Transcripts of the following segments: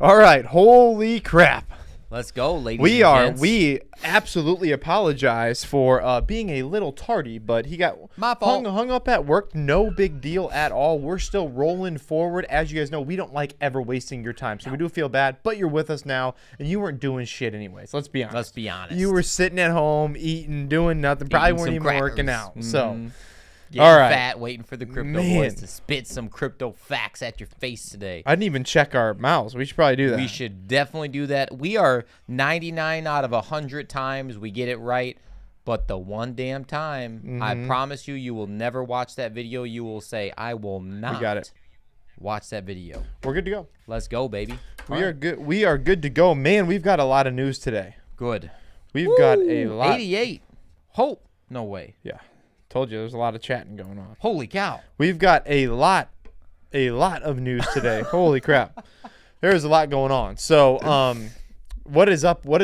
All right. Holy crap. Let's go, ladies and gents. We absolutely apologize for being a little tardy, but he got My fault. hung up at work. No big deal at all. We're still rolling forward. As you guys know, we don't like ever wasting your time, so we do feel bad, but you're with us now, and you weren't doing shit anyways. Let's be honest. Let's be honest. You were sitting at home, eating, doing nothing. Probably weren't even working out. Mm-hmm. So, Getting all right. fat, waiting for the crypto boys to spit some crypto facts at your face today. I didn't even check our mouths. We should probably do that. We should definitely do that. We are 99 out of 100 times we get it right, but the one damn time, I promise you, you will never watch that video. You will say, I will not watch that video. We're good to go. Let's go, baby. We are good. We are good to go. Man, we've got a lot of news today. Good. We've got a lot. 88. Hope. No way. Yeah. Told you there's a lot of chatting going on. Holy cow. We've got a lot of news today. Holy crap. There's a lot going on. So, what is up with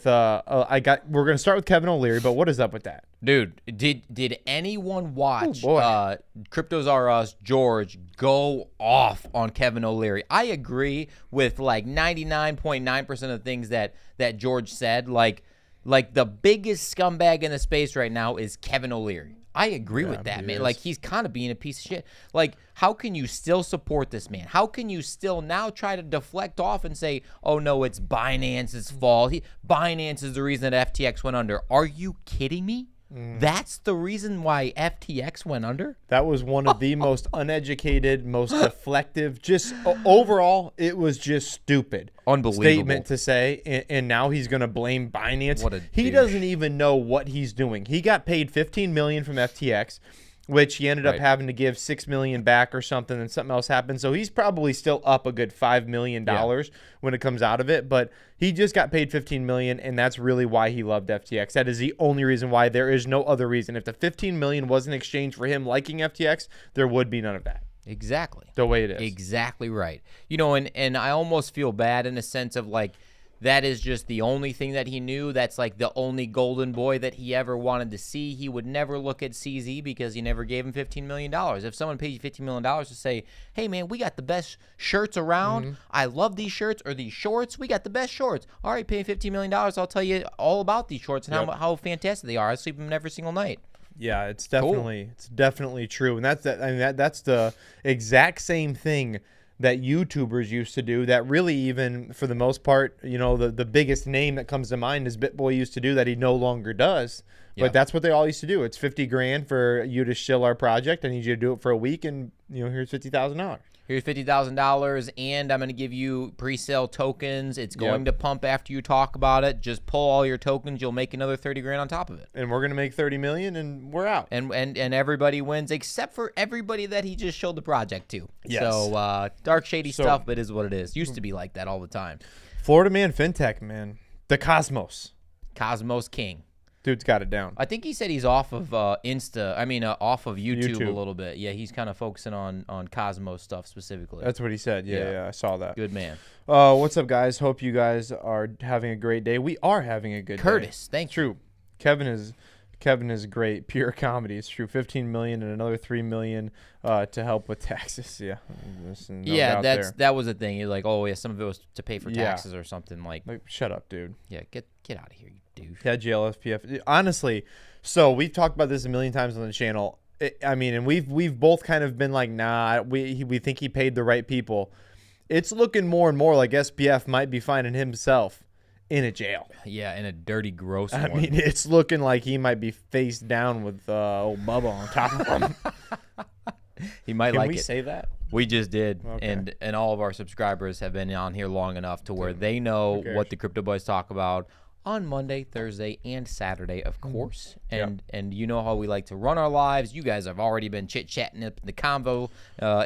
we're going to start with Kevin Oleary, but what is up with that? Dude, did anyone watch Cryptos R Us George go off on Kevin Oleary? I agree with like 99.9% of the things that George said. Like the biggest scumbag in the space right now is Kevin Oleary. I agree with that, man. Like, he's kind of being a piece of shit. Like, how can you still support this man? How can you still now try to deflect off and say, oh, no, it's Binance's fault. Binance is the reason that FTX went under. Are you kidding me? That's the reason why FTX went under? That was one of the most uneducated, most deflective, just overall, it was just stupid. Unbelievable statement to say, and now he's going to blame Binance. He doesn't even know what he's doing. He got paid $15 million from FTX, which he ended up having to give $6 million back or something, and something else happened. So he's probably still up a good $5 million when it comes out of it. But he just got paid $15 million, and that's really why he loved FTX. That is the only reason why. There is no other reason. If the $15 million was in exchange for him liking FTX, there would be none of that. Exactly. The way it is. Exactly right. You know, and I almost feel bad in a sense of like, that is just the only thing that he knew. That's like the only golden boy that he ever wanted to see. He would never look at CZ because he never gave him $15 million. If someone paid you $15 million to say, hey, man, we got the best shirts around. I love these shirts or these shorts. We got the best shorts. All right, pay $15 million. I'll tell you all about these shorts and how fantastic they are. I sleep in them every single night. Yeah, it's definitely true. And that's the exact same thing that YouTubers used to do, that really, even for the most part, you know, the biggest name that comes to mind is BitBoy used to do, that he no longer does. But that's what they all used to do. It's $50 grand for you to shill our project. I need you to do it for a week, and you know, here's $50,000. Here's $50,000, and I'm going to give you pre-sale tokens. It's going to pump after you talk about it. Just pull all your tokens. You'll make another $30 grand on top of it. And we're going to make $30 million, and we're out. And everybody wins, except for everybody that he just showed the project to. Yes. So dark, shady stuff, but it is what it is. Used to be like that all the time. Florida man, fintech man, the Cosmos King. Dude's got it down. I think he said he's off of off of YouTube a little bit. Yeah, he's kind of focusing on Cosmos stuff specifically. That's what he said. Yeah, I saw that. Good man. What's up, guys? Hope you guys are having a great day. We are having a good day. Curtis, thank you. True. Kevin is great. Pure comedy. It's true. $15 million and another $3 million to help with taxes. Yeah. That was the thing. You're like, oh yeah, some of it was to pay for taxes or something like shut up, dude. Yeah, get out of here, you douche. Yeah, GLSPF. Honestly, so we've talked about this a million times on the channel. And we've both kind of been like, nah, we think he paid the right people. It's looking more and more like SPF might be finding himself in a jail. Yeah, in a dirty, gross one. I mean, it's looking like he might be face down with old Bubba on top of him. He might like it. Can we say that? We just did, okay. And all of our subscribers have been on here long enough to where they know what the Crypto Boys talk about on Monday, Thursday, and Saturday, of course. And you know how we like to run our lives. You guys have already been chit-chatting in the convo,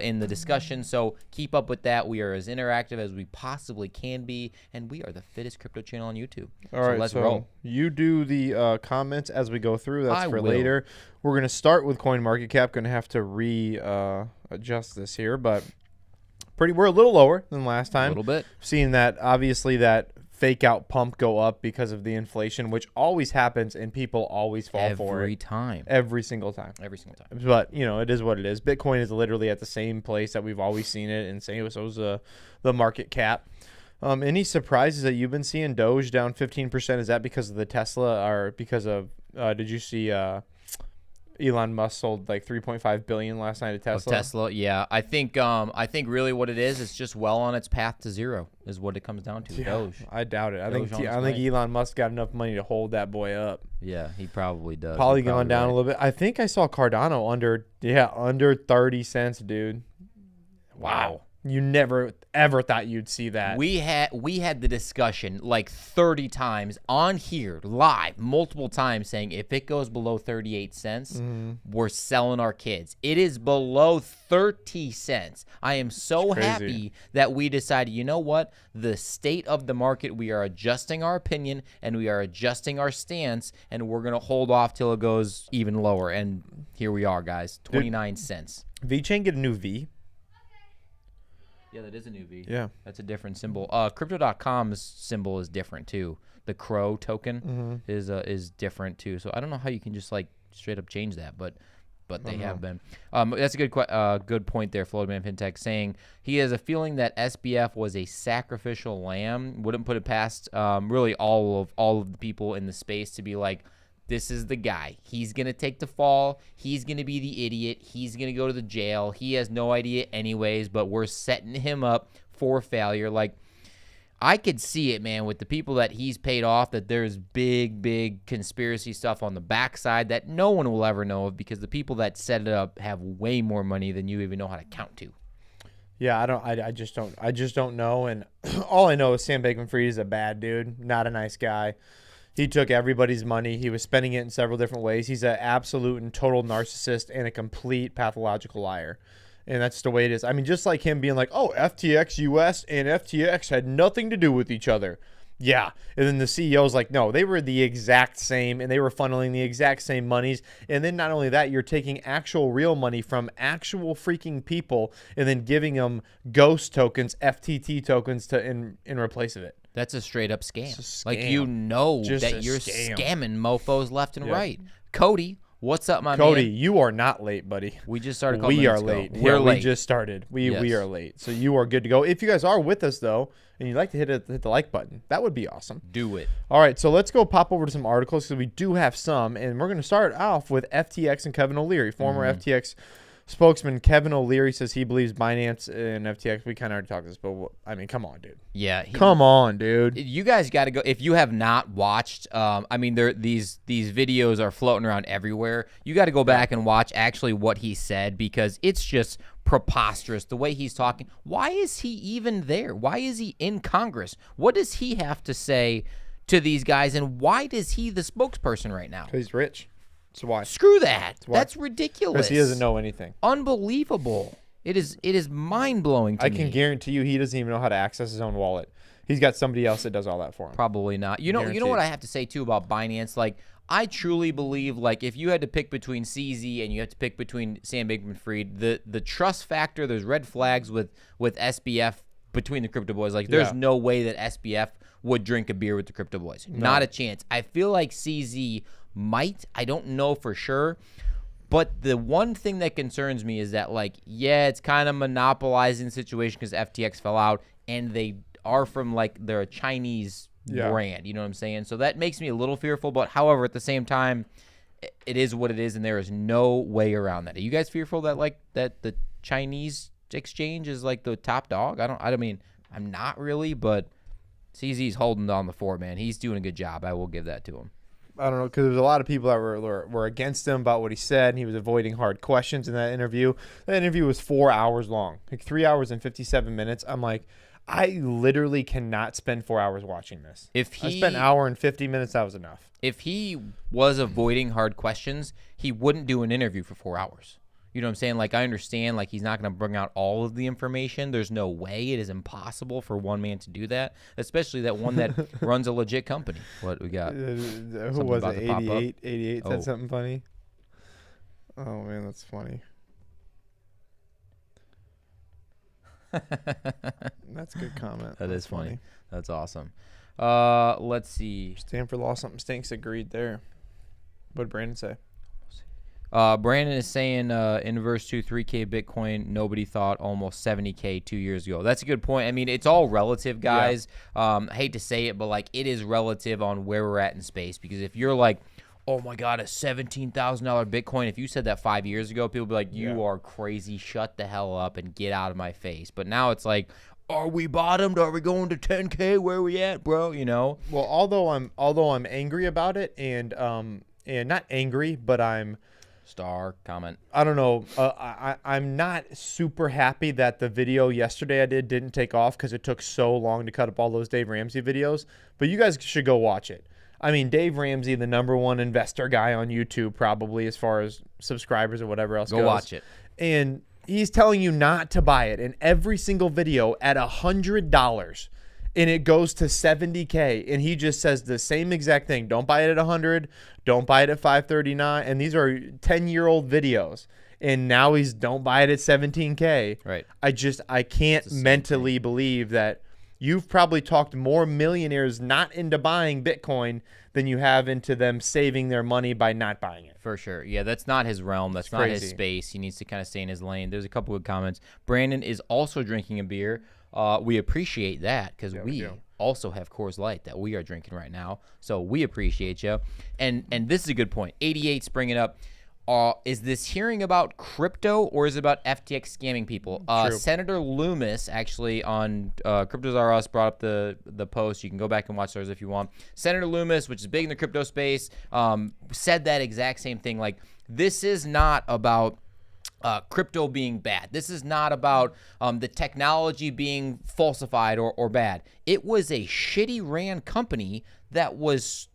in the discussion. So keep up with that. We are as interactive as we possibly can be, and we are the fittest crypto channel on YouTube. All right, let's roll. You do the comments as we go through. That's for later. We're going to start with CoinMarketCap. Going to have to readjust this here, but we're a little lower than last time. A little bit. Seeing that, obviously, that fake out pump go up because of the inflation, which always happens, and people always fall for it. Every single time. But, you know, it is what it is. Bitcoin is literally at the same place that we've always seen it, and so is the market cap. Any surprises that you've been seeing? Doge down 15%. Is that because of the Tesla or because of? Did you see Elon Musk sold like 3.5 billion last night at Tesla? Tesla, yeah. I think really what it is, it's just well on its path to zero is what it comes down to. Yeah, Doge. I doubt it. I think Elon Musk got enough money to hold that boy up. Yeah, he probably does. Polygon down a little bit. I think I saw Cardano under 30 cents, dude. Wow. You never ever thought you'd see that. We had the discussion like 30 times on here live multiple times saying if it goes below 38 cents, we're selling our kids. It is below 30 cents. I am so happy that we decided, you know what? The state of the market, we are adjusting our opinion and we are adjusting our stance and we're going to hold off till it goes even lower. And here we are, guys. 29 cents. VeChain get a new V? Yeah, that is a new V. Yeah. That's a different symbol. Crypto.com's symbol is different too. The crow token is different too. So I don't know how you can just like straight up change that, but they have been. That's a good point there, Floatman FinTech, saying he has a feeling that SBF was a sacrificial lamb. Wouldn't put it past really all of the people in the space to be like, this is the guy. He's going to take the fall. He's going to be the idiot. He's going to go to the jail. He has no idea anyways, but we're setting him up for failure. Like, I could see it, man, with the people that he's paid off, that there's big conspiracy stuff on the backside that no one will ever know of because the people that set it up have way more money than you even know how to count to. Yeah, I just don't know. And all I know is Sam Bankman-Fried is a bad dude, not a nice guy. He took everybody's money. He was spending it in several different ways. He's an absolute and total narcissist and a complete pathological liar. And that's the way it is. I mean, just like him being like, oh, FTX US and FTX had nothing to do with each other. Yeah. And then the CEO's like, no, they were the exact same and they were funneling the exact same monies. And then not only that, you're taking actual real money from actual freaking people and then giving them ghost tokens, FTT tokens in replace of it. That's a straight up scam. Like, you know that you're scamming mofos left and right. Cody, what's up, my man? Cody, you are not late, buddy. We just started. We are late. We're late. We just started. We are late. So you are good to go. If you guys are with us though, and you'd like to hit the like button, that would be awesome. Do it. All right, so let's go pop over to some articles because we do have some, and we're going to start off with FTX and Kevin O'Leary, former FTX spokesman Kevin O'Leary says he believes Binance and FTX. We kind of already talked this, but I mean, come on, dude. Yeah, come on, dude. You guys got to go. If you have not watched, I mean, these videos are floating around everywhere. You got to go back and watch actually what he said because it's just preposterous the way he's talking. Why is he even there? Why is he in Congress? What does he have to say to these guys, and why is he the spokesperson right now? Because he's rich. That's why. Screw that. That's ridiculous. Because he doesn't know anything. Unbelievable. It is mind-blowing to me. I can guarantee you he doesn't even know how to access his own wallet. He's got somebody else that does all that for him. Probably not. You know what I have to say, too, about Binance? Like, I truly believe, like, if you had to pick between CZ and you had to pick between Sam Bankman-Fried, the trust factor, there's red flags with SBF between the crypto boys. Like, there's no way that SBF would drink a beer with the crypto boys. No. Not a chance. I feel like CZ might. I don't know for sure. But the one thing that concerns me is that, like, yeah, it's kind of monopolizing the situation because FTX fell out and they are from, like, they're a Chinese brand. You know what I'm saying? So that makes me a little fearful. But, however, at the same time, it is what it is and there is no way around that. Are you guys fearful that, like, that the Chinese exchange is, like, the top dog? I mean, I'm not really, but CZ's holding down the fort, man. He's doing a good job. I will give that to him. I don't know, because there's a lot of people that were against him about what he said, and he was avoiding hard questions in that interview. That interview was 4 hours long, like 3 hours and 57 minutes. I'm like, I literally cannot spend 4 hours watching this. I spent an hour and 50 minutes, that was enough. If he was avoiding hard questions, he wouldn't do an interview for 4 hours. You know what I'm saying? Like, I understand, like, he's not going to bring out all of the information. There's no way. It is impossible for one man to do that, especially that one that runs a legit company. What we got? Who was it? 88? 88 said something funny? Oh, man, that's funny. That's a good comment. That is funny. That's awesome. Let's see. Stanford Law, something stinks. Agreed there. What did Brandon say? Brandon is saying in verse 2, 3K Bitcoin, nobody thought almost 70K 2 years ago. That's a good point. I mean, it's all relative, guys. I hate to say it, but like it is relative on where we're at in space. Because if you're like, oh my God, a $17,000 Bitcoin, if you said that 5 years ago, people would be like, you are crazy. Shut the hell up and get out of my face. But now it's like, are we bottomed? Are we going to 10K? Where are we at, bro? You know? Well, although I'm angry about it and not angry, but I'm star comment. I don't know. I'm not super happy that the video yesterday I didn't take off because it took so long to cut up all those Dave Ramsey videos. But you guys should go watch it. I mean, Dave Ramsey, the #1 investor guy on YouTube, probably as far as subscribers or whatever else goes. Go watch it. And he's telling you not to buy it in every single video at $100. And it goes to 70K, and he just says the same exact thing. Don't buy it at 100. Don't buy it at 539. And these are 10-year-old videos. And now he's don't buy it at 17K. Right. I can't mentally believe that you've probably talked more millionaires not into buying Bitcoin than you have into them saving their money by not buying it. For sure. Yeah, that's not his realm. That's not his space. He needs to kind of stay in his lane. There's a couple good comments. Brandon is also drinking a beer. We appreciate that because we also have Coors Light that we are drinking right now. So we appreciate you. And this is a good point. 88's bringing up. Is this hearing about crypto or is it about FTX scamming people? Senator Loomis actually on Cryptos R Us brought up the post. You can go back and watch those if you want. Senator Loomis, which is big in the crypto space, said that exact same thing. Like, this is not about crypto being bad. This is not about the technology being falsified or bad. It was a shitty ran company that was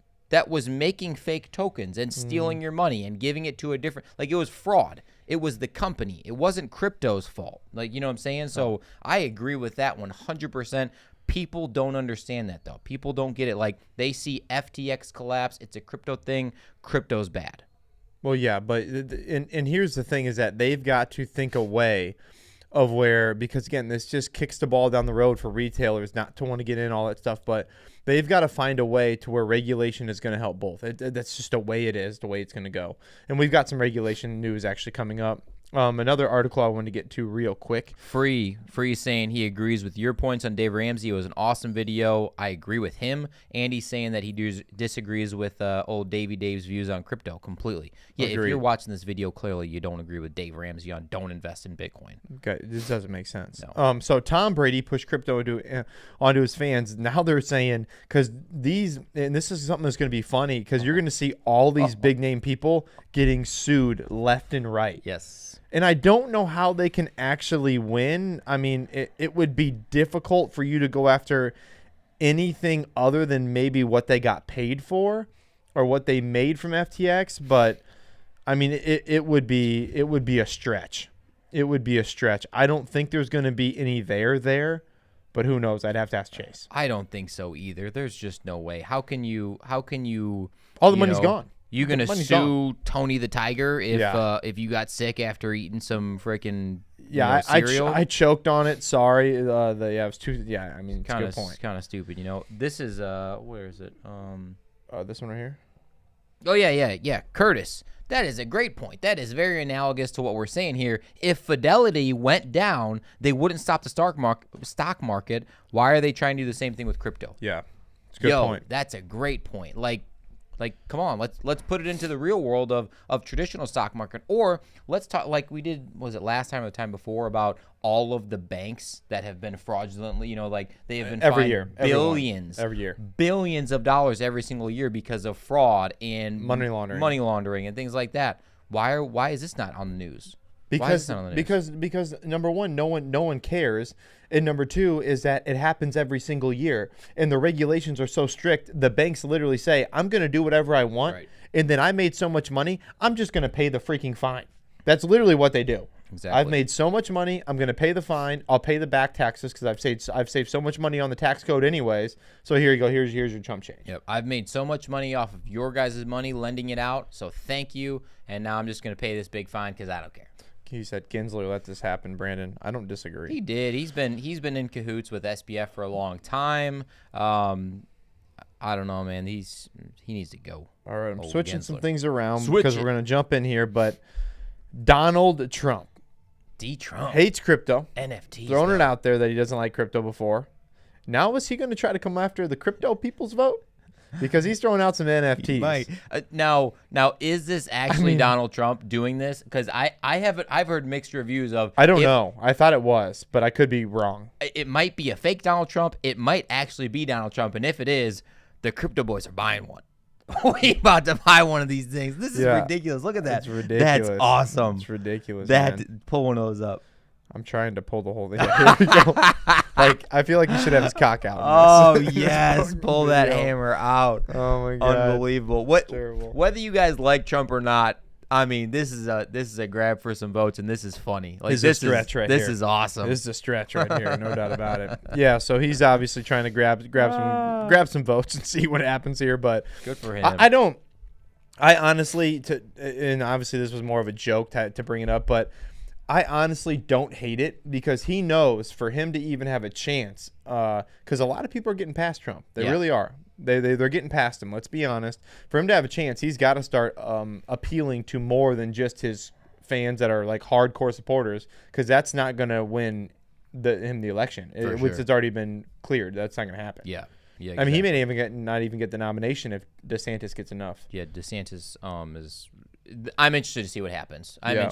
making fake tokens and stealing your money and giving it to a different, like, it was fraud. It was the company. It wasn't crypto's fault. Like, you know what I'm saying? So I agree with that 100%. People don't understand that, though. People don't get it. Like, they see FTX collapse. It's a crypto thing. Crypto's bad. Well, yeah, but and here's the thing is that they've got to think a way of where, because again, this just kicks the ball down the road for retailers not to want to get in all that stuff, but they've got to find a way to where regulation is going to help both. That's just the way it is, the way it's going to go. And we've got some regulation news actually coming up. Another article I wanted to get to real quick. Free saying he agrees with your points on Dave Ramsey. It was an awesome video. I agree with him. Andy's saying that he disagrees with old Dave's views on crypto completely. Yeah, Agreed. If you're watching this video, clearly you don't agree with Dave Ramsey on don't invest in Bitcoin. Okay, this doesn't make sense. No. So Tom Brady pushed crypto onto his fans. Now they're saying, because and this is something that's going to be funny, because you're going to see all these big name people getting sued left and right. Yes. And I don't know how they can actually win. I mean, it would be difficult for you to go after anything other than maybe what they got paid for or what they made from FTX. But I mean, it would be a stretch. It would be a stretch. I don't think there's going to be any there, but who knows? I'd have to ask Chase. I don't think so either. There's just no way. How can you? All the money's gone. You gonna sue Tony the Tiger if you got sick after eating some freaking cereal? I choked on it. Sorry. It was too. Yeah, I mean, it's a good point. Kind of stupid, you know. This is where is it? This one right here. Oh yeah. Curtis, that is a great point. That is very analogous to what we're saying here. If Fidelity went down, they wouldn't stop the stock market. Why are they trying to do the same thing with crypto? Yeah, it's a good point. That's a great point. Like, come on, let's put it into the real world of traditional stock market, or let's talk like we did. Was it last time or the time before about all of the banks that have been fraudulently? You know, like they have been every year, billions every year, billions of dollars every single year because of fraud and money laundering and things like that. Why is this not on the news? Because number one, no one cares, and number two is that it happens every single year, and the regulations are so strict. The banks literally say, "I'm going to do whatever I want," right. And then I made so much money, I'm just going to pay the freaking fine. That's literally what they do. Exactly. I've made so much money, I'm going to pay the fine. I'll pay the back taxes because I've saved so much money on the tax code anyways. So here you go. Here's your chump change. Yep. I've made so much money off of your guys' money, lending it out. So thank you, and now I'm just going to pay this big fine because I don't care. He said Gensler let this happen, Brandon. I don't disagree. He did. He's been in cahoots with SBF for a long time. I don't know, man. He needs to go. All right, I'm switching some things around because we're going to jump in here. But Donald Trump. Trump. Hates crypto. NFTs. Throwing it out there that he doesn't like crypto before. Now is he going to try to come after the crypto people's vote? Because he's throwing out some NFTs. He might. Now, is this actually Donald Trump doing this? Because I've heard mixed reviews of. I don't know. I thought it was, but I could be wrong. It might be a fake Donald Trump. It might actually be Donald Trump. And if it is, the crypto boys are buying one. We about to buy one of these things. This is ridiculous. Look at that. It's ridiculous. That's awesome. It's ridiculous. Pull one of those up. I'm trying to pull the whole thing. Here we go. Like, I feel like he should have his cock out. Oh, yes. Pull that hammer out. Oh, my God. Unbelievable. Whether you guys like Trump or not, I mean, this is a grab for some votes, and this is funny. Like, this is a stretch right here. This is awesome. This is a stretch right here, no doubt about it. Yeah, so he's obviously trying to grab some votes and see what happens here. But good for him. I honestly, and obviously this was more of a joke to bring it up, but I honestly don't hate it because he knows for him to even have a chance, because a lot of people are getting past Trump. They really are. They're getting past him. Let's be honest. For him to have a chance, he's got to start appealing to more than just his fans that are like hardcore supporters, because that's not going to win him the election. It's already been cleared. That's not going to happen. Yeah. Yeah. Exactly. I mean, he may not even get the nomination if DeSantis gets enough. Yeah, DeSantis is. I'm interested to see what happens. I don't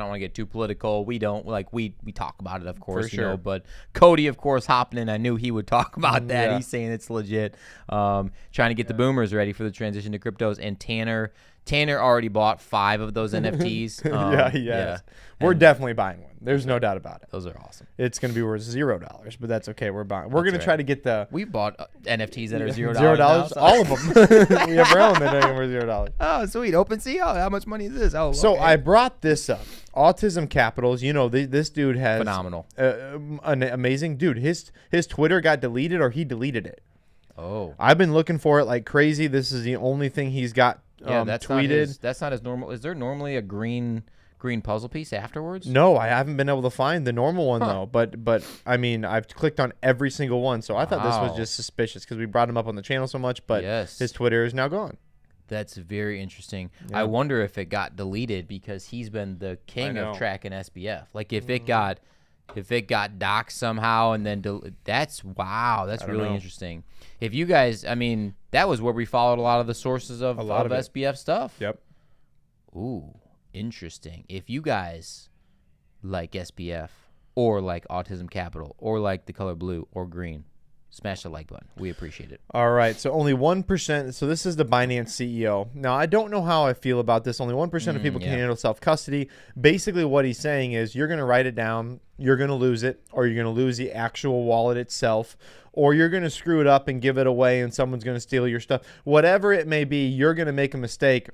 want to get too political. We don't we talk about it, of course, you know. But Cody, of course, hopping in. I knew he would talk about that. Yeah. He's saying it's legit. Trying to get the boomers ready for the transition to cryptos. And Tanner already bought 5 of those NFTs. Yeah. We're definitely buying one. There's no doubt about it. Those are awesome. It's going to be worth $0, but that's okay. We're buying. We're going to try to get the. We bought NFTs that are $0. $0, all of them. We have our own that are worth $0. Oh, sweet. OpenSea. Oh, how much money is this? Oh, so I brought this up. Autism Capitals. You know, this dude has phenomenal, an amazing dude. His Twitter got deleted, or he deleted it. Oh, I've been looking for it like crazy. This is the only thing he's got. That's tweeted. That's not as normal. Is there normally a green puzzle piece afterwards? No, I haven't been able to find the normal one though. But I mean, I've clicked on every single one, so I thought this was just suspicious because we brought him up on the channel so much. But his Twitter is now gone. That's very interesting. Yeah. I wonder if it got deleted because he's been the king of tracking SBF. Like if it got doxed somehow and then that's really interesting. If you guys, I mean, that was where we followed a lot of the sources of SBF stuff. Yep. Ooh, interesting. If you guys like SBF or like Autism Capital or like the color blue or green, smash the like button. We appreciate it. All right. So only 1%. So this is the Binance CEO. Now, I don't know how I feel about this. Only 1% of people can handle self-custody. Basically, what he's saying is you're going to write it down, you're going to lose it, or you're going to lose the actual wallet itself, or you're going to screw it up and give it away and someone's going to steal your stuff. Whatever it may be, you're going to make a mistake.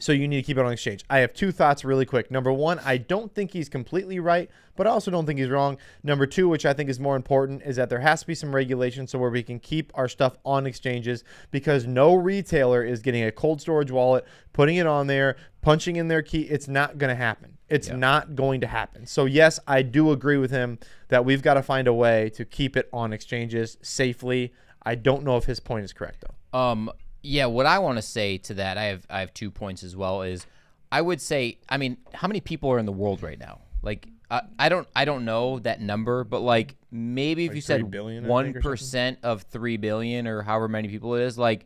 So you need to keep it on exchange. I have 2 thoughts really quick. Number 1, I don't think he's completely right, but I also don't think he's wrong. Number 2, which I think is more important, is that there has to be some regulation so where we can keep our stuff on exchanges, because no retailer is getting a cold storage wallet, putting it on there, punching in their key. It's not going to happen. It's not going to happen. So yes, I do agree with him that we've got to find a way to keep it on exchanges safely. I don't know if his point is correct though. Yeah, what I want to say to that, I have 2 points as well. Is I would say, I mean, how many people are in the world right now? Like, I don't know that number, but like maybe if you said 1% of 3 billion or however many people it is, like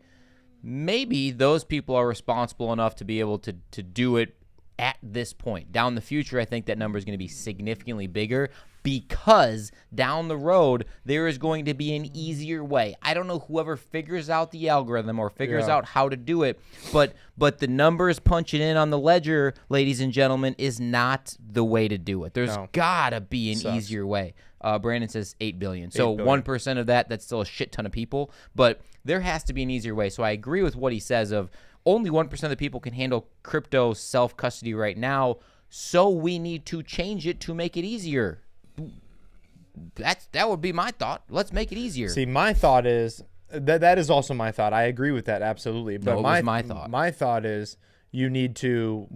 maybe those people are responsible enough to be able to do it at this point. Down the future, I think that number is going to be significantly bigger, because down the road there is going to be an easier way. I don't know whoever figures out the algorithm or figures out how to do it, but the numbers punching in on the ledger, ladies and gentlemen, is not the way to do it. There's gotta be an easier way. Brandon says 8 billion. So 1% of that's still a shit ton of people, but there has to be an easier way. So I agree with what he says of only 1% of the people can handle crypto self-custody right now, so we need to change it to make it easier. That would be my thought. Let's make it easier. See, my thought is that is also my thought. I agree with that absolutely. But my thought. My thought is we need to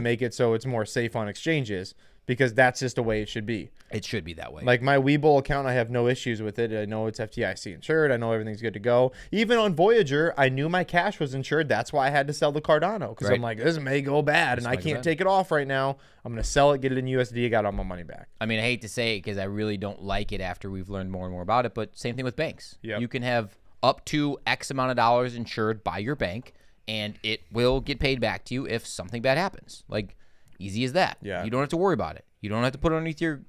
make it so it's more safe on exchanges, because that's just the way it should be. It should be that way. Like my Webull account, I have no issues with it. I know it's FDIC insured. I know everything's good to go. Even on Voyager, I knew my cash was insured. That's why I had to sell the Cardano, because I'm like, this may go bad, and I can't take it off right now. I'm going to sell it, get it in USD, got all my money back. I mean, I hate to say it because I really don't like it after we've learned more and more about it, but same thing with banks. Yep. You can have up to X amount of dollars insured by your bank, and it will get paid back to you if something bad happens. Like, easy as that. Yeah. You don't have to worry about it. You don't have to put it underneath you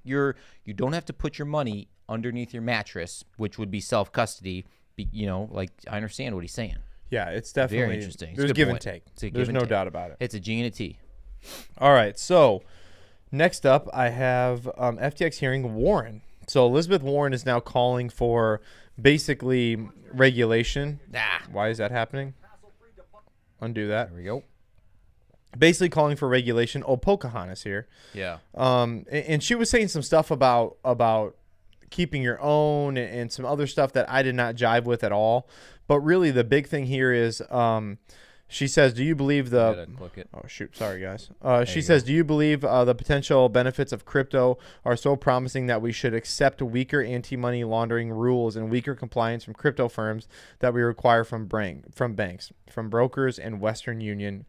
don't have to put your money underneath your mattress, which would be self-custody. Like, I understand what he's saying. Yeah, it's definitely very interesting. There's give and take. There's no doubt about it. It's a G and a T. All right, so next up, I have FTX hearing Warren. So Elizabeth Warren is now calling for basically regulation. Why is that happening? Undo that. There we go. Basically calling for regulation. Oh, Pocahontas here. Yeah. And she was saying some stuff about keeping your own and some other stuff that I did not jive with at all. But really, the big thing here is she says, do you believe the... Oh, shoot. Sorry, guys. She says, do you believe the potential benefits of crypto are so promising that we should accept weaker anti-money laundering rules and weaker compliance from crypto firms that we require from banks, from brokers, and Western Union? ?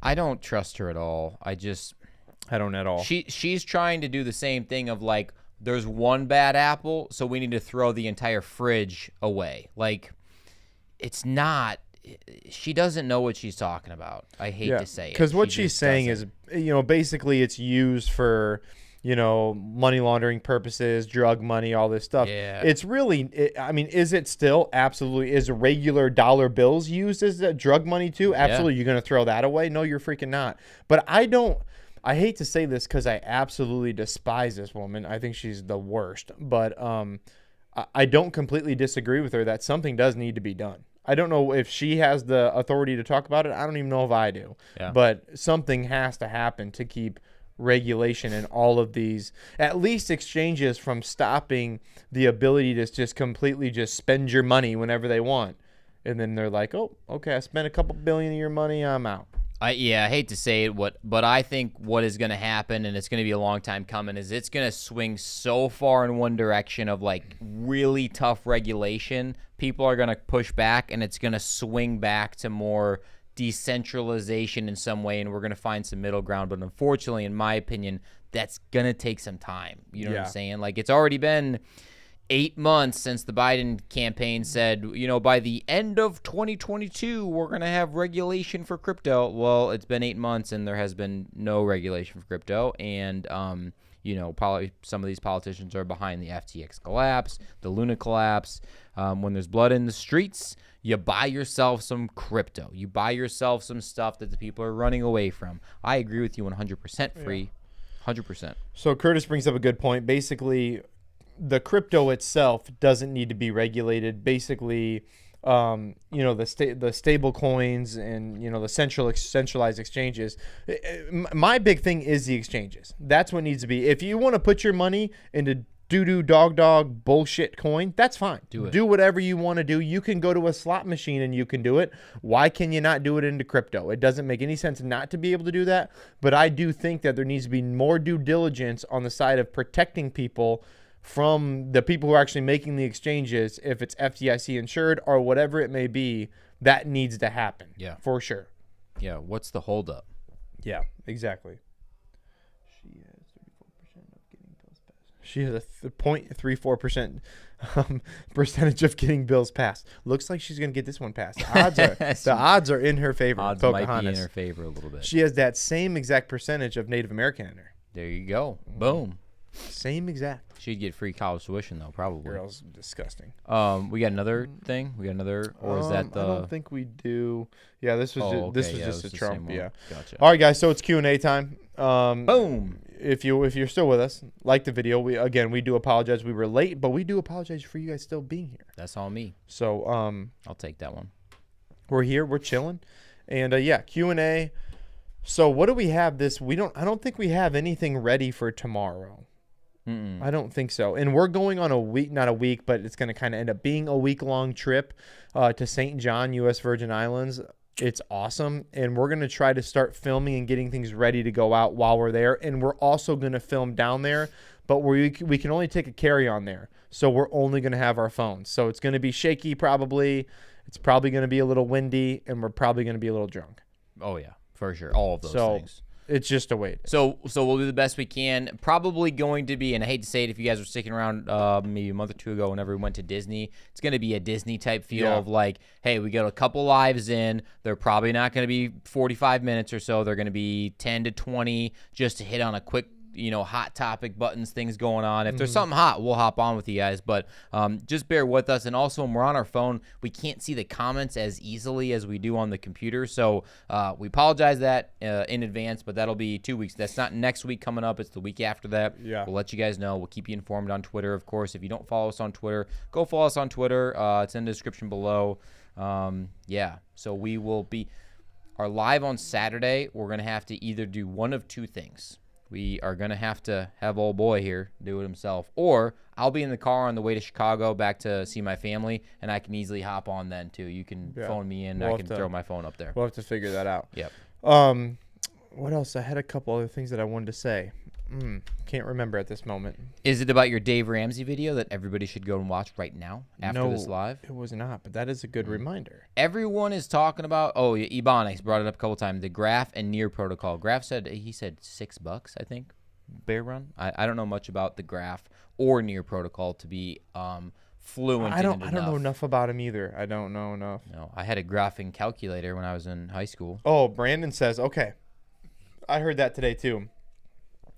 I don't trust her at all. I don't at all. She's trying to do the same thing of like, there's one bad apple, so we need to throw the entire fridge away. Like, it's not. She doesn't know what she's talking about. I hate to say it. Because what she's saying is, basically it's used for, money laundering purposes, drug money, all this stuff. Yeah. It's really, is it still? Absolutely. Is regular dollar bills used as drug money too? Absolutely. You're going to throw that away? No, you're freaking not. But I hate to say this because I absolutely despise this woman. I think she's the worst. But I don't completely disagree with her that something does need to be done. I don't know if she has the authority to talk about it. I don't even know if I do. Yeah. But something has to happen to keep regulation in all of these, at least exchanges, from stopping the ability to just completely just spend your money whenever they want. And then they're like, oh, okay, I spent a couple billion of your money, I'm out. I hate to say it, but I think what is going to happen, and it's going to be a long time coming, is it's going to swing so far in one direction of like really tough regulation. People are going to push back, and it's going to swing back to more decentralization in some way, and we're going to find some middle ground. But unfortunately, in my opinion, that's going to take some time. You know what I'm saying? Like, it's already been 8 months since the Biden campaign said, by the end of 2022, we're going to have regulation for crypto. Well, it's been 8 months and there has been no regulation for crypto. And, probably some of these politicians are behind the FTX collapse, the Luna collapse. When there's blood in the streets, you buy yourself some crypto. You buy yourself some stuff that the people are running away from. I agree with you 100% free. 100%. So Curtis brings up a good point. Basically, the crypto itself doesn't need to be regulated. Basically, the stable coins and, the centralized exchanges. My big thing is the exchanges. That's what needs to be. If you want to put your money into doo-doo dog bullshit coin, that's fine. Do it. Do whatever you want to do. You can go to a slot machine and you can do it. Why can you not do it into crypto? It doesn't make any sense not to be able to do that. But I do think that there needs to be more due diligence on the side of protecting people from the people who are actually making the exchanges. If it's FDIC insured or whatever it may be, that needs to happen. Yeah. For sure. Yeah. What's the holdup? Yeah, exactly. She has a 0.34% percentage of getting bills passed. Looks like she's going to get this one passed. The odds are in her favor. Odds might be in her favor a little bit. She has that same exact percentage of Native American in her. There you go. Boom. Same exact. She'd get free college tuition though, probably. Girl's disgusting. We got another thing. We got another, or is that the? I don't think we do. Yeah, this was just a Trump. Yeah. Gotcha. All right, guys. So it's Q&A time. Boom. If you're still with us, like the video. We do apologize. We were late, but we do apologize for you guys still being here. That's all me. So I'll take that one. We're here. We're chilling, and Q&A. So what do we have this? I don't think we have anything ready for tomorrow. I don't think so. And we're going on not a week, but it's going to kind of end up being a week-long trip to St. John, U.S. Virgin Islands. It's awesome, and we're going to try to start filming and getting things ready to go out while we're there, and we're also going to film down there, but we can only take a carry-on there, so we're only going to have our phones. So it's going to be shaky probably. It's probably going to be a little windy, and we're probably going to be a little drunk. Oh, yeah, for sure. All of those things. It's just a wait. So we'll do the best we can. Probably going to be, and I hate to say it, if you guys were sticking around maybe a month or two ago whenever we went to Disney, it's going to be a Disney-type feel of like, hey, we got a couple lives in. They're probably not going to be 45 minutes or so. They're going to be 10 to 20 just to hit on a quick, hot topic buttons, things going on. If there's something hot, we'll hop on with you guys, but just bear with us. And also, when we're on our phone, we can't see the comments as easily as we do on the computer, so we apologize that in advance, but that'll be 2 weeks. That's not next week coming up. It's the week after that. Yeah. We'll let you guys know. We'll keep you informed on Twitter, of course. If you don't follow us on Twitter, go follow us on Twitter. It's in the description below. So we will be live on Saturday. We're going to have to either do one of two things. We are going to have old boy here do it himself, or I'll be in the car on the way to Chicago back to see my family, and I can easily hop on then too. You can phone me in. I can throw my phone up there. We'll have to figure that out. Yep. What else? I had a couple other things that I wanted to say. Can't remember at this moment. Is it about your Dave Ramsey video that everybody should go and watch right now after this live? It was not, but that is a good reminder. Everyone is talking about, Ebonics brought it up a couple times, the Graph and Near protocol. Graph said $6, I think, bear run. I don't know much about the Graph or Near protocol to be fluent. I don't know enough about him either. I don't know enough. No, I had a graphing calculator when I was in high school. Oh, Brandon says, okay. I heard that today too.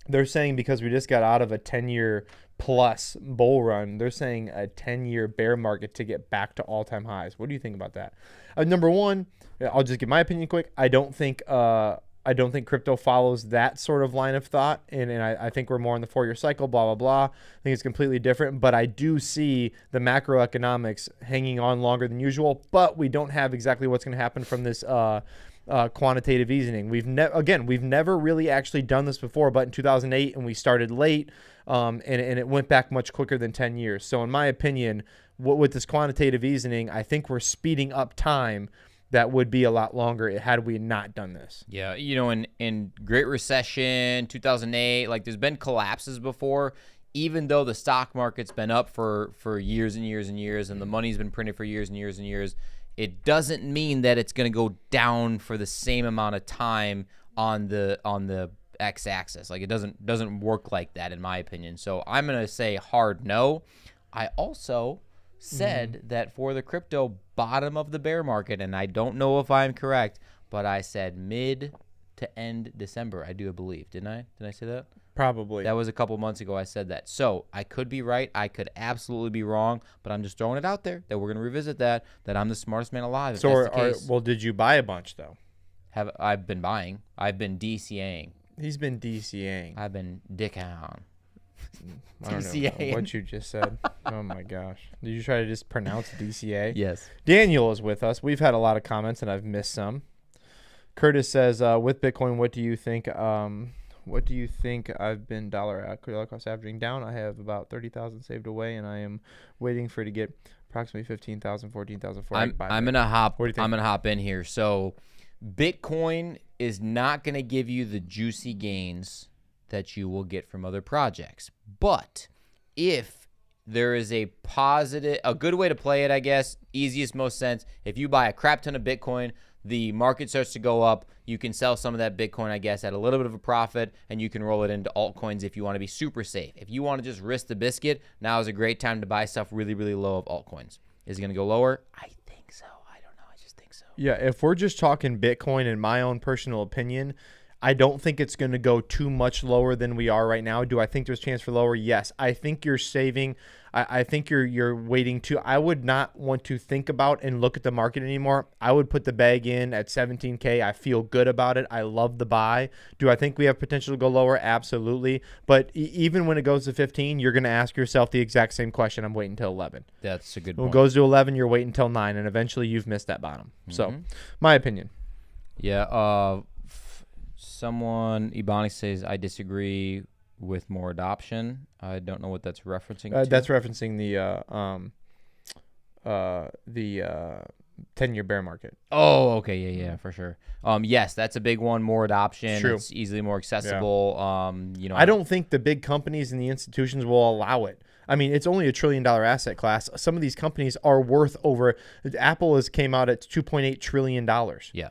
They're saying because we just got out of a 10-year plus bull run, they're saying a 10-year bear market to get back to all-time highs. What do you think about that? Number one, I'll just give my opinion quick. I don't think crypto follows that sort of line of thought, and I think we're more on the 4-year cycle, blah, blah, blah. I think it's completely different, but I do see the macroeconomics hanging on longer than usual, but we don't have exactly what's going to happen from this quantitative easing. We've never really actually done this before, but in 2008, and we started late, and it went back much quicker than 10 years. So in my opinion, with this quantitative easing, I think we're speeding up time that would be a lot longer had we not done this. Yeah, in Great Recession, 2008, like there's been collapses before. Even though the stock market's been up for years and years and years, and the money's been printed for years and years and years, it doesn't mean that it's going to go down for the same amount of time on the x-axis. Like it doesn't work like that, in my opinion. So I'm going to say hard no. I also said that for the crypto bottom of the bear market, and I don't know if I'm correct, but I said mid to end December. I do believe, didn't I? Did I say that? Probably. That was a couple months ago I said that. So I could be right. I could absolutely be wrong, but I'm just throwing it out there that we're going to revisit that I'm the smartest man alive. Well, did you buy a bunch, though? I've been buying. I've been DCAing. He's been DCAing. I've been dicking. I don't know what you just said. Oh, my gosh. Did you try to just pronounce DCA? Yes. Daniel is with us. We've had a lot of comments, and I've missed some. Curtis says, with Bitcoin, what do you think? What do you think I've been dollar cost averaging down? I have about 30,000 saved away, and I am waiting for it to get approximately 15,000, 14,000 for I'm gonna hop in here. So Bitcoin is not gonna give you the juicy gains that you will get from other projects. But if there is a good way to play it, I guess, easiest, most sense, if you buy a crap ton of Bitcoin, the market starts to go up, you can sell some of that Bitcoin, I guess, at a little bit of a profit, and you can roll it into altcoins if you want to be super safe. If you want to just risk the biscuit, now is a great time to buy stuff really, really low of altcoins. Is it going to go lower? I think so. I don't know. I just think so. Yeah, if we're just talking Bitcoin, in my own personal opinion, I don't think it's going to go too much lower than we are right now. Do I think there's a chance for lower? Yes. I think you're saving. I think you're waiting to. I would not want to think about and look at the market anymore. I would put the bag in at 17K. I feel good about it. I love the buy. Do I think we have potential to go lower? Absolutely. But even when it goes to 15, you're going to ask yourself the exact same question. I'm waiting until 11. That's a good When point. it goes to 11, you're waiting until 9, and eventually you've missed that bottom. So, my opinion. Yeah. Someone, Ebony says, I disagree with more adoption. I don't know what that's referencing to. That's referencing the 10-year bear market. Oh, okay, yeah, for sure. Yes, that's a big one. More adoption. True. It's easily more accessible. I don't think the big companies and the institutions will allow it. I mean, it's only $1 trillion asset class. Some of these companies are worth over. Apple has came out at $2.8 trillion. Yeah,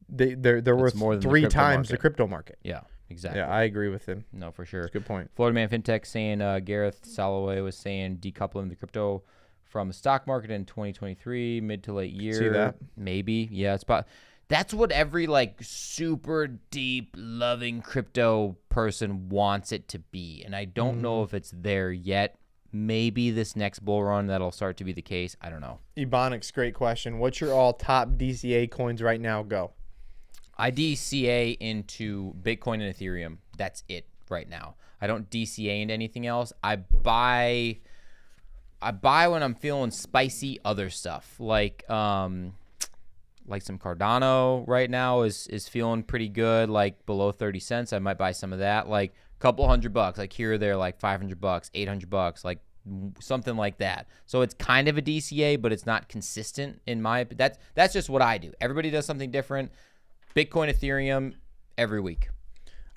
they're worth more than 3 times the crypto market. Yeah, exactly. Yeah, I agree with him. No, for sure. That's a good point. Florida Man FinTech saying Gareth Soloway was saying decoupling the crypto from the stock market in 2023, mid to late year. See that? Maybe. Yeah, it's about. That's what every like super deep loving crypto person wants it to be. And I don't know if it's there yet. Maybe this next bull run that'll start to be the case. I don't know. Ebonics, great question. What's your all top DCA coins right now? Go. I DCA into Bitcoin and Ethereum. That's it right now. I don't DCA into anything else. I buy when I'm feeling spicy other stuff. Like some Cardano right now is feeling pretty good, like below 30 cents. I might buy some of that, like a couple $100, like here or there, like $500, $800, like something like that. So it's kind of a DCA, but it's not consistent in my. That's just what I do. Everybody does something different. Bitcoin, Ethereum, every week.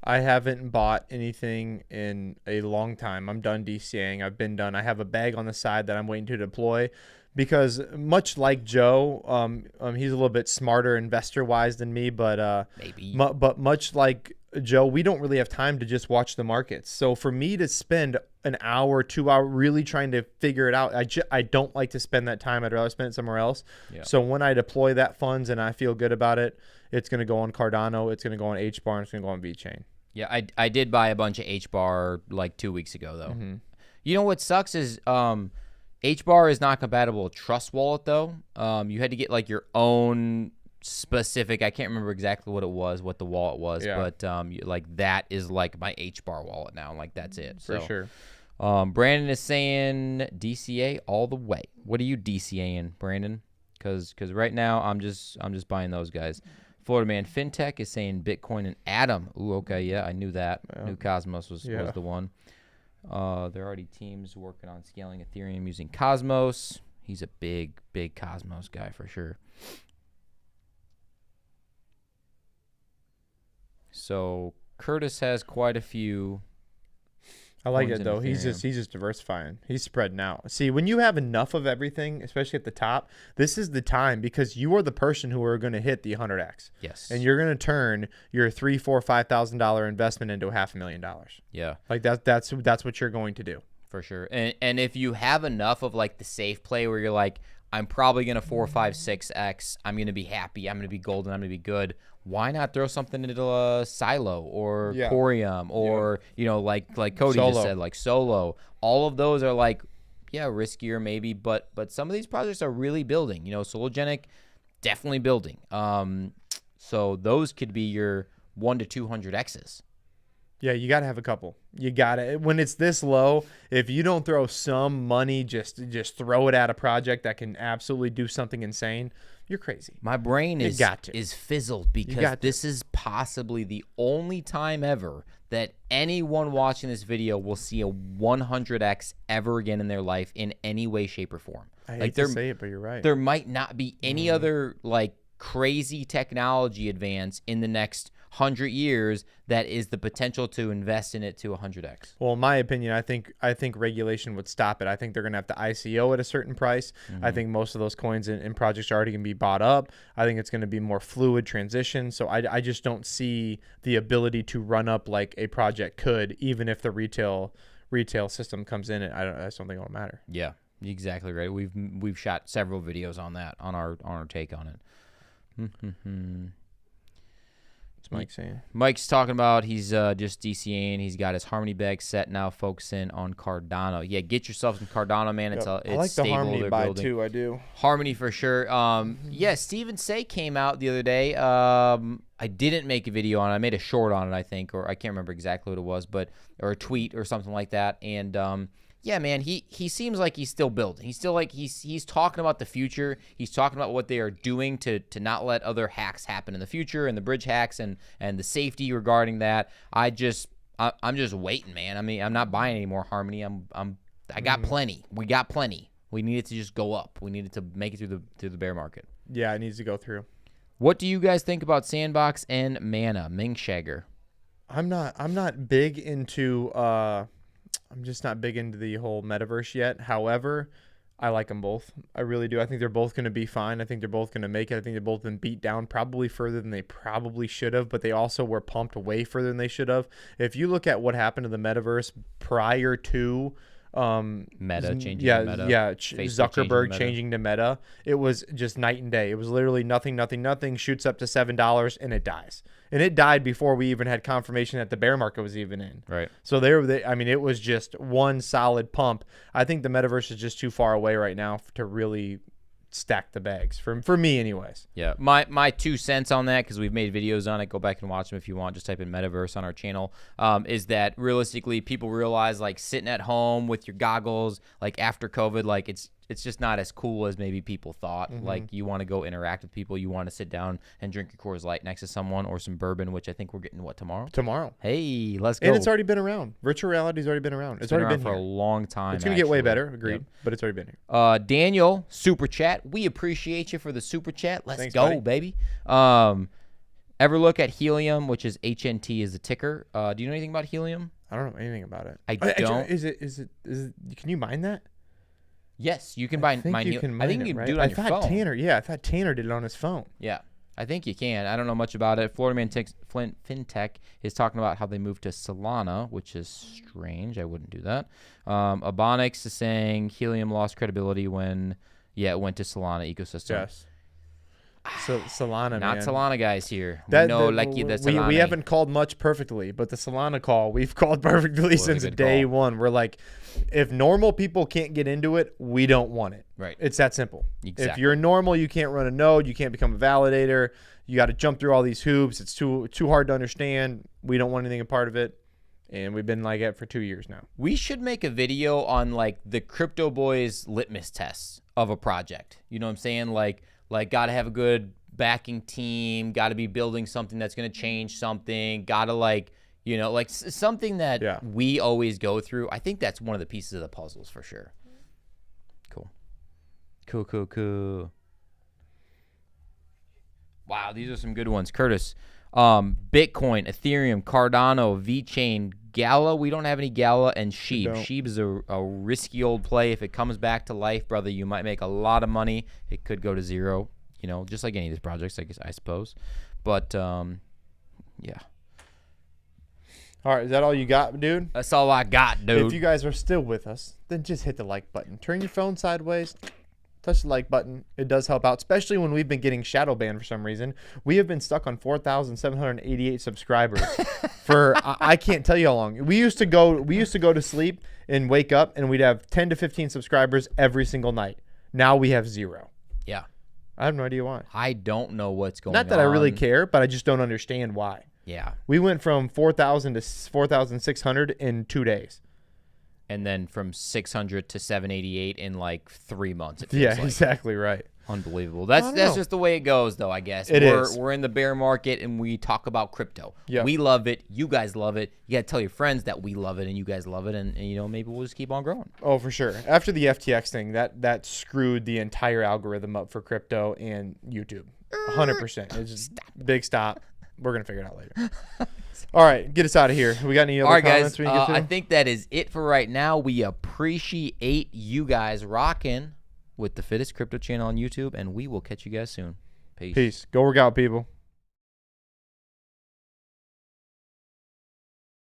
I haven't bought anything in a long time. I'm done DCAing. I've been done. I have a bag on the side that I'm waiting to deploy. Because much like Joe, he's a little bit smarter investor-wise than me, but maybe. But much like Joe, we don't really have time to just watch the markets. So for me to spend an hour, 2 hours really trying to figure it out, I don't like to spend that time. I'd rather spend it somewhere else. Yeah. So when I deploy that funds and I feel good about it, it's going to go on Cardano, it's going to go on HBAR, and it's going to go on VeChain. Yeah, I did buy a bunch of HBAR like 2 weeks ago though. You know what sucks is HBAR is not compatible with Trust Wallet, though. You had to get, like, your own specific – I can't remember exactly what the wallet was. Yeah. But, like, that is, like, my HBAR wallet now. Like, that's it. For sure. Brandon is saying DCA all the way. What are you DCAing, Brandon? Because right now I'm just buying those guys. Florida Man FinTech is saying Bitcoin and Atom. Ooh, okay, yeah, I knew that. Yeah. Knew Cosmos was the one. There are already teams working on scaling Ethereum using Cosmos. He's a big Cosmos guy for sure. So Curtis has quite a few. I like it though. He's just diversifying. He's spreading out. See, when you have enough of everything, especially at the top, this is the time because you are the person who are going to hit the 100x. Yes. And you're going to turn your $3,000, $4,000, $5,000 investment into $500,000. Yeah. Like that's what you're going to do. For sure. And if you have enough of like the safe play where you're like, I'm probably going to 4, 5, 6x. I'm going to be happy. I'm going to be golden. I'm going to be good. Why not throw something into a Silo or Corium or, like Cody just said, like Solo. All of those are like, riskier maybe, but some of these projects are really building. Sologenic, definitely building. So those could be your 1 to 200x's. Yeah, you got to have a couple. You got to. When it's this low, if you don't throw some money, just throw it at a project that can absolutely do something insane, you're crazy. My brain is fizzled because this is possibly the only time ever that anyone watching this video will see a 100x ever again in their life in any way, shape, or form. I hate to say it, but you're right. There might not be any other like crazy technology advance in the next 100 years that is the potential to invest in it to 100x. Well, in my opinion, I think regulation would stop it. I think they're going to have to ICO at a certain price. I think most of those coins and projects are already going to be bought up. I think it's going to be more fluid transition. So I just don't see the ability to run up like a project could, even if the retail system comes in. I just don't think it'll matter. Yeah, exactly right. We've shot several videos on that on our take on it. What's Mike saying? Mike's talking about he's just DCAing. He's got his Harmony bag set now, focusing on Cardano. Yeah, get yourself some Cardano, man. It's I like stable. The Harmony buy building. too. I do. Harmony for sure. Yeah, Stephen Say came out the other day. I didn't make a video on it. I made a short on it, I think, or I can't remember exactly what it was, or a tweet or something like that. And yeah, man, he seems like he's still building. He's still like he's talking about the future. He's talking about what they are doing to not let other hacks happen in the future, and the bridge hacks and the safety regarding that. I'm just waiting, man. I mean, I'm not buying any more Harmony. I got plenty. We got plenty. We need it to just go up. We need it to make it through the bear market. Yeah, it needs to go through. What do you guys think about Sandbox and Mana, Minkshagger? I'm not big into I'm just not big into the whole metaverse yet. However, I like them both. I really do. I think they're both going to be fine. I think they're both going to make it. I think they've both been beat down probably further than they probably should have, but they also were pumped way further than they should have. If you look at what happened to the metaverse prior to Meta changing to Meta. Zuckerberg changing to Meta, it was just night and day. It was literally nothing, shoots up to $7 and it dies. And it died before we even had confirmation that the bear market was even in. Right. So I mean, it was just one solid pump. I think the metaverse is just too far away right now to really stack the bags for me anyways. Yeah, my 2 cents on that, because we've made videos on it, go back and watch them if you want, just type in metaverse on our channel, is that realistically people realize like sitting at home with your goggles like after COVID, like it's just not as cool as maybe people thought. Like you want to go interact with people, you want to sit down and drink your Coors Light next to someone or some bourbon, which I think we're getting tomorrow. Hey, let's go. And it's already been around. Virtual reality's already been around. It's already been for here. a long time. It's gonna get way better, agreed. Yep. But it's already been here. Daniel, super chat. We appreciate you for the super chat. Let's go, buddy. Baby. Ever look at Helium, which is HNT is the ticker? Do you know anything about Helium? I don't know anything about it. I don't. Is it? Can you mine that? Yes, you can mine. I think you can do it on your phone. I thought Tanner did it on his phone. Yeah, I think you can. I don't know much about it. Florida Man FinTech is talking about how they moved to Solana, which is strange. I wouldn't do that. Abonix is saying Helium lost credibility when, it went to Solana ecosystem. Yes. So Solana, not man. Solana guys here. We haven't called much perfectly, but the Solana call we've called perfectly since day one. We're like, if normal people can't get into it, we don't want it. Right. It's that simple. Exactly. If you're normal, you can't run a node, you can't become a validator. You got to jump through all these hoops. It's too hard to understand. We don't want anything a part of it. And we've been like it for 2 years now. We should make a video on like the Crypto Boys litmus tests of a project. You know what I'm saying? Like got to have a good backing team, got to be building something that's going to change something, got to something that we always go through. I think that's one of the pieces of the puzzles for sure. Cool. Wow, these are some good ones. Curtis, Bitcoin, Ethereum, Cardano, VeChain, Gala. We don't have any Gala, and Sheep. Sheep is a risky old play. If it comes back to life, brother, you might make a lot of money. It could go to zero, just like any of these projects, I suppose. But, yeah. All right, is that all you got, dude? That's all I got, dude. If you guys are still with us, then just hit the like button. Turn your phone sideways. Touch the like button. It does help out, especially when we've been getting shadow banned for some reason. We have been stuck on 4,788 subscribers for I can't tell you how long. We used to go to sleep and wake up and we'd have 10 to 15 subscribers every single night. Now we have 0. Yeah. I have no idea why. I don't know what's going on. Not that I really care, but I just don't understand why. Yeah. We went from 4,000 to 4,600 in 2 days. And then from 600 to 788 in like 3 months. Exactly right. Unbelievable. That's just the way it goes, though, I guess. We're in the bear market, and we talk about crypto. Yep. We love it. You guys love it. You got to tell your friends that we love it and you guys love it, and maybe we'll just keep on growing. Oh, for sure. After the FTX thing, that screwed the entire algorithm up for crypto and YouTube. 100%. It's just big stop. We're going to figure it out later. All right, get us out of here. We got any other comments? Guys, I think that is it for right now. We appreciate you guys rocking with the Fittest Crypto channel on YouTube, and we will catch you guys soon. Peace. Go work out, people.